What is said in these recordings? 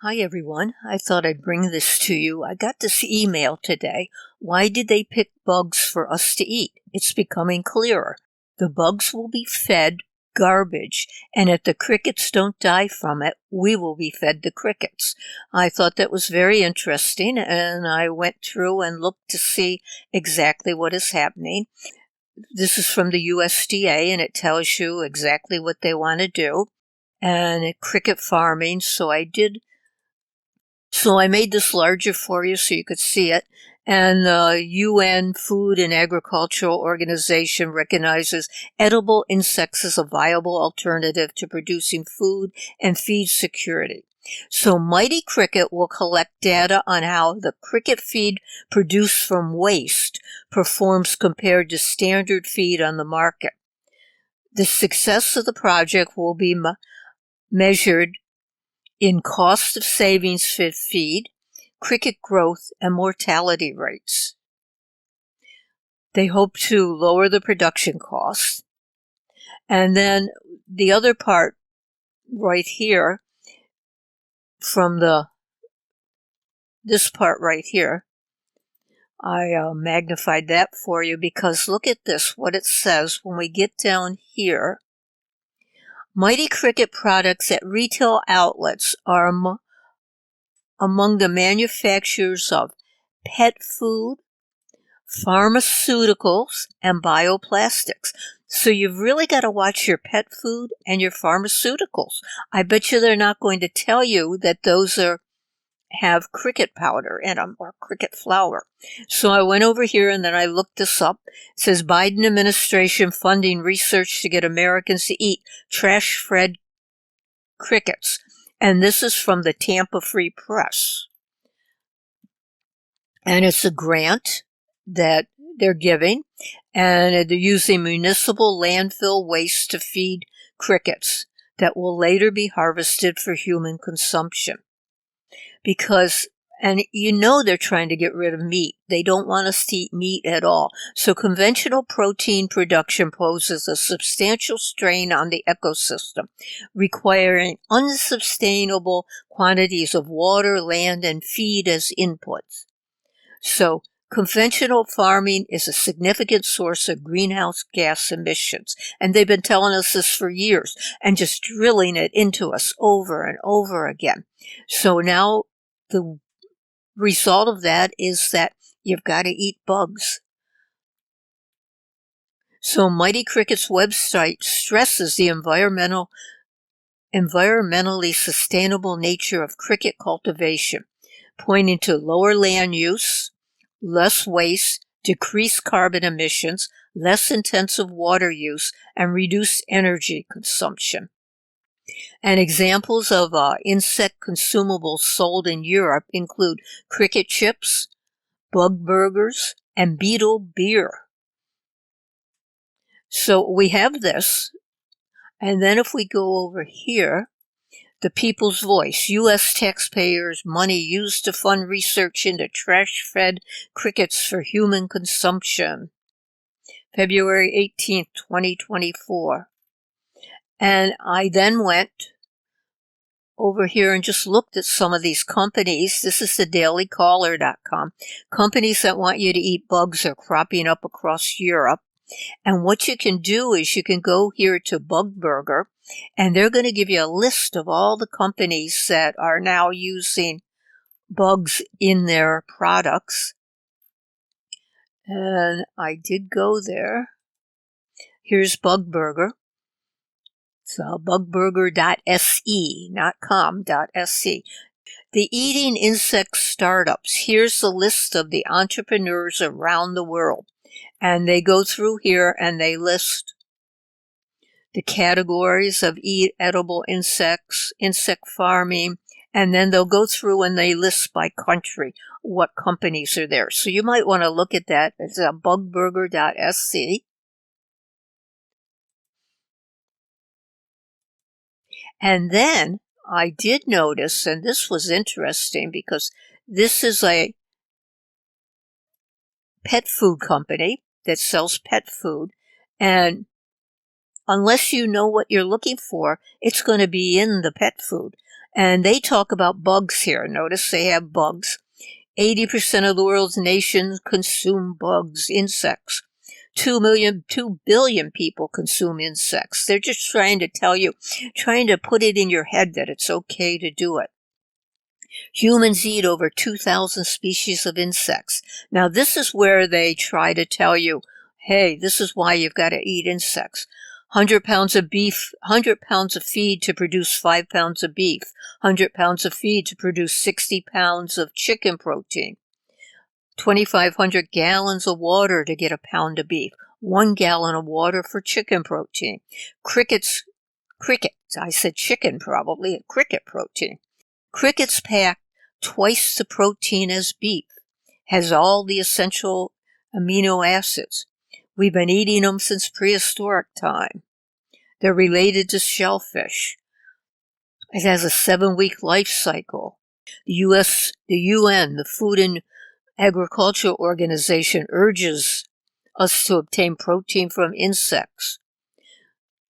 Hi everyone, I thought I'd bring this to you. I got this email today. Why did they pick bugs for us to eat? It's becoming clearer. The bugs will be fed garbage, and if the crickets don't die from it, we will be fed the crickets. I thought that was very interesting, and I went through and looked to see exactly what is happening. This is from the USDA, and it tells you exactly what they want to do. And cricket farming, so I made this larger for you so you could see it. And the UN Food and Agricultural Organization recognizes edible insects as a viable alternative to producing food and feed security. So Mighty Cricket will collect data on how the cricket feed produced from waste performs compared to standard feed on the market. The success of the project will be measured in cost of savings for feed, cricket growth, and mortality rates. They hope to lower the production costs. And then the other part right here, from this part right here, I magnified that for you because look at this, what it says when we get down here. Mighty Cricket products at retail outlets are among the manufacturers of pet food, pharmaceuticals, and bioplastics. So you've really got to watch your pet food and your pharmaceuticals. I bet you they're not going to tell you that those have cricket powder in them or cricket flour. So I went over here and then I looked this up. It says Biden administration funding research to get Americans to eat trash-fed crickets. And this is from the Tampa Free Press. And it's a grant that they're giving, and they're using municipal landfill waste to feed crickets that will later be harvested for human consumption. And you know they're trying to get rid of meat. They don't want us to eat meat at all. So conventional protein production poses a substantial strain on the ecosystem, requiring unsustainable quantities of water, land, and feed as inputs. So conventional farming is a significant source of greenhouse gas emissions, and they've been telling us this for years and just drilling it into us over and over again. So now the result of that is that you've got to eat bugs. So Mighty Cricket's website stresses the environmentally sustainable nature of cricket cultivation, pointing to lower land use, less waste, decreased carbon emissions, less intensive water use, and reduced energy consumption. And examples of insect consumables sold in Europe include cricket chips, bug burgers, and beetle beer. So we have this, and then if we go over here, the People's Voice, U.S. taxpayers' money used to fund research into trash-fed crickets for human consumption. February 18th, 2024. And I then went over here and just looked at some of these companies. This is the dailycaller.com. Companies that want you to eat bugs are cropping up across Europe. And what you can do is you can go here to Bug Burger, and they're going to give you a list of all the companies that are now using bugs in their products. And I did go there. Here's Bug Burger. So bugburger.se, not com.se. The eating insect startups. Here's the list of the entrepreneurs around the world. And they go through here and they list the categories of edible insects, insect farming, and then they'll go through and they list by country what companies are there. So you might want to look at that. It's bugburger.se. And then I did notice, and this was interesting because this is a pet food company that sells pet food, and unless you know what you're looking for, it's going to be in the pet food. And they talk about bugs here. Notice they have bugs. 80% of the world's nations consume bugs, insects. 2 billion people consume insects. They're just trying to tell you, trying to put it in your head that it's okay to do it. Humans eat over 2,000 species of insects. Now, this is where they try to tell you, hey, this is why you've got to eat insects. 100 pounds of beef, 100 pounds of feed to produce 5 pounds of beef. 100 pounds of feed to produce 60 pounds of chicken protein. 2,500 gallons of water to get a pound of beef. 1 gallon of water for chicken protein. Crickets, I said chicken probably, cricket protein. Crickets pack twice the protein as beef, has all the essential amino acids. We've been eating them since prehistoric time. They're related to shellfish. It has a 7-week life cycle. The UN, the Food and Agriculture Organization, urges us to obtain protein from insects.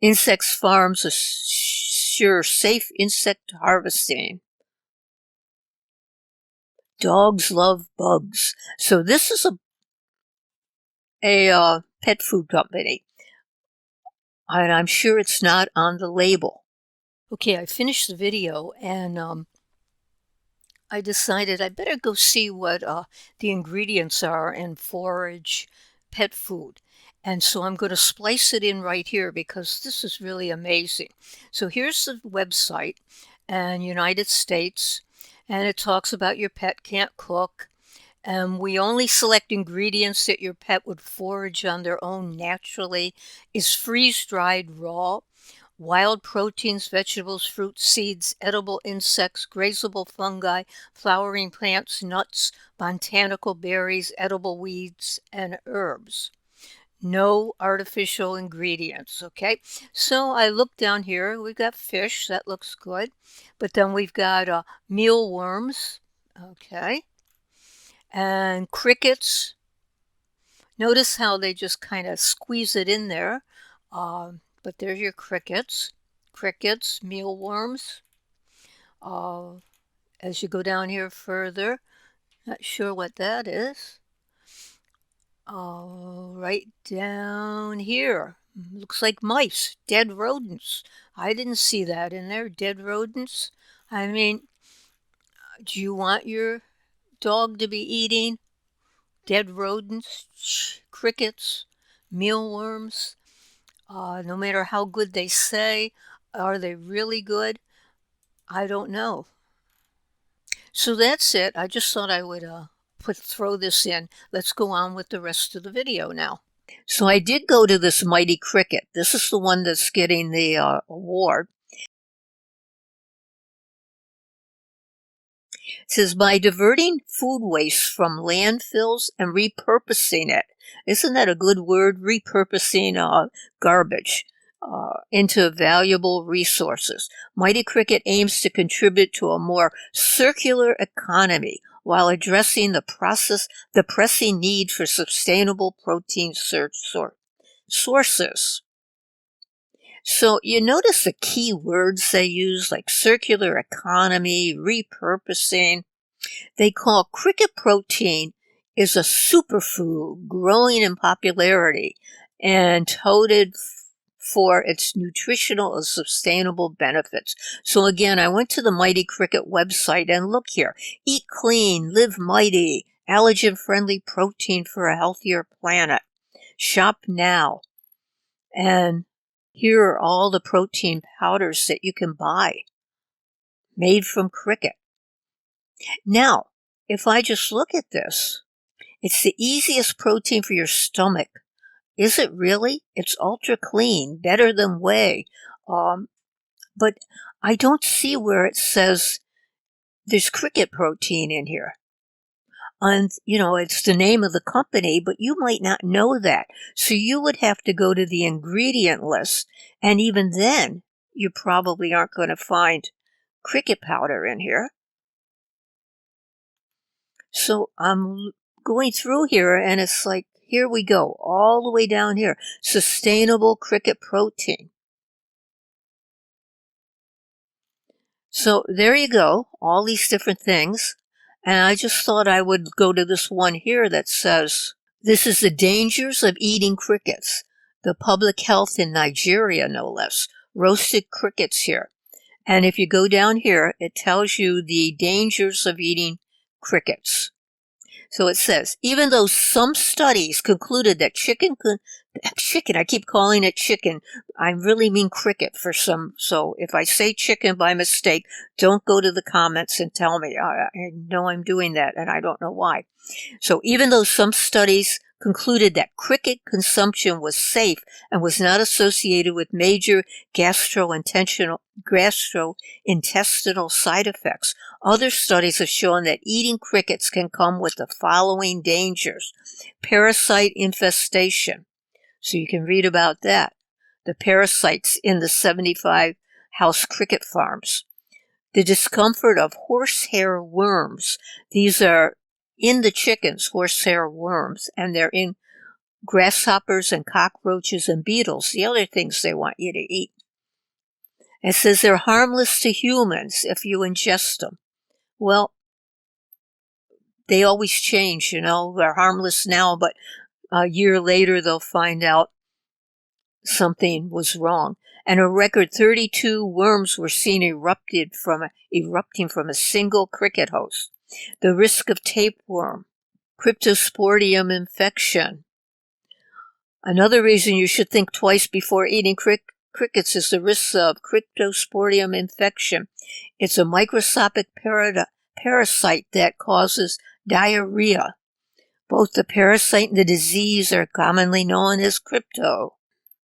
Insect farms assure safe insect harvesting. Dogs love bugs. So this is a pet food company. And I'm sure it's not on the label. Okay, I finished the video and I decided I better go see what the ingredients are in forage pet food. And so I'm going to splice it in right here because this is really amazing. So here's the website in United States, and it talks about your pet can't cook. We only select ingredients that your pet would forage on their own naturally, is freeze-dried raw, wild proteins, vegetables, fruits, seeds, edible insects, grazable fungi, flowering plants, nuts, botanical berries, edible weeds, and herbs. No artificial ingredients, okay? So I look down here, we've got fish, that looks good. But then we've got mealworms, okay? And crickets. Notice how they just kind of squeeze it in there. But there's your crickets. Crickets, mealworms. As you go down here further, not sure what that is. Right down here. Looks like mice, dead rodents. I didn't see that in there, dead rodents. I mean, do you want your dog to be eating dead rodents, crickets, mealworms? No matter how good they say, are they really good? I don't know. So that's it. I just thought I would throw this in. Let's go on with the rest of the video now. So I did go to this Mighty Cricket. This is the one that's getting the award. It says, by diverting food waste from landfills and repurposing it. Isn't that a good word? Repurposing garbage into valuable resources. Mighty Cricket aims to contribute to a more circular economy while addressing the pressing need for sustainable protein sources. So you notice the key words they use, like circular economy, repurposing. They call cricket protein is a superfood growing in popularity and touted for its nutritional and sustainable benefits. So again, I went to the Mighty Cricket website and look here. Eat clean, live mighty, allergen-friendly protein for a healthier planet. Shop now. And here are all the protein powders that you can buy, made from cricket. Now, if I just look at this, it's the easiest protein for your stomach. Is it really? It's ultra clean, better than whey. But I don't see where it says there's cricket protein in here. And, it's the name of the company, but you might not know that. So you would have to go to the ingredient list. And even then, you probably aren't going to find cricket powder in here. So I'm going through here and it's like, here we go, all the way down here. Sustainable cricket protein. So there you go, all these different things. And I just thought I would go to this one here that says, this is the dangers of eating crickets. The public health in Nigeria, no less. Roasted crickets here. And if you go down here, it tells you the dangers of eating crickets. So it says, even though some studies concluded that chicken, I keep calling it chicken. I really mean cricket for some. So if I say chicken by mistake, don't go to the comments and tell me. I know I'm doing that and I don't know why. So even though some studies concluded that cricket consumption was safe and was not associated with major gastrointestinal side effects, other studies have shown that eating crickets can come with the following dangers. Parasite infestation. So you can read about that. The parasites in the 75 house cricket farms. The discomfort of horsehair worms. These are in the chickens, horsehair worms, and they're in grasshoppers and cockroaches and beetles, the other things they want you to eat. It says they're harmless to humans if you ingest them. Well, they always change, they're harmless now, but a year later they'll find out something was wrong. And a record 32 worms were seen erupting from a single cricket host. The risk of tapeworm, cryptosporidium infection. Another reason you should think twice before eating crickets is the risk of cryptosporidium infection. It's a microscopic parasite that causes diarrhea. Both the parasite and the disease are commonly known as crypto.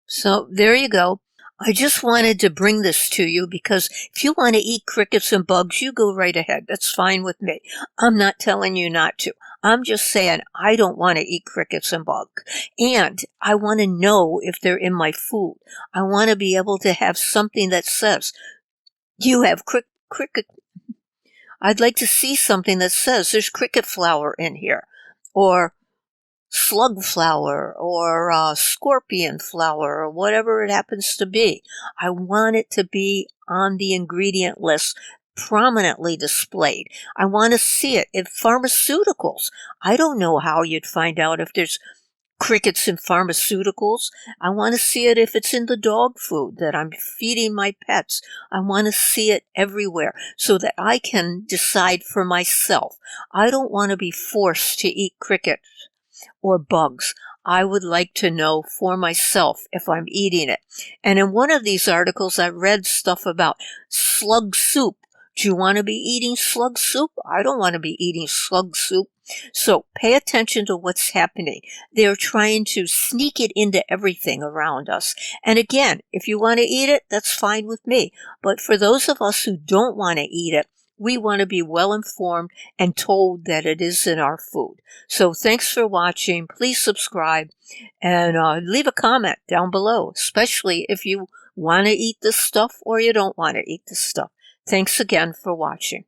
So there you go. I just wanted to bring this to you because if you want to eat crickets and bugs, you go right ahead. That's fine with me. I'm not telling you not to. I'm just saying I don't want to eat crickets and bugs. And I want to know if they're in my food. I want to be able to have something that says, you have cricket. I'd like to see something that says there's cricket flour in here, or slug flour, or scorpion flour, or whatever it happens to be. I want it to be on the ingredient list, prominently displayed. I want to see it in pharmaceuticals. I don't know how you'd find out if there's crickets in pharmaceuticals. I want to see it if it's in the dog food that I'm feeding my pets. I want to see it everywhere so that I can decide for myself. I don't want to be forced to eat crickets or bugs. I would like to know for myself if I'm eating it. And in one of these articles, I read stuff about slug soup. Do you want to be eating slug soup? I don't want to be eating slug soup. So pay attention to what's happening. They're trying to sneak it into everything around us. And again, if you want to eat it, that's fine with me. But for those of us who don't want to eat it, we want to be well informed and told that it is in our food. So thanks for watching. Please subscribe and leave a comment down below, especially if you want to eat this stuff or you don't want to eat this stuff. Thanks again for watching.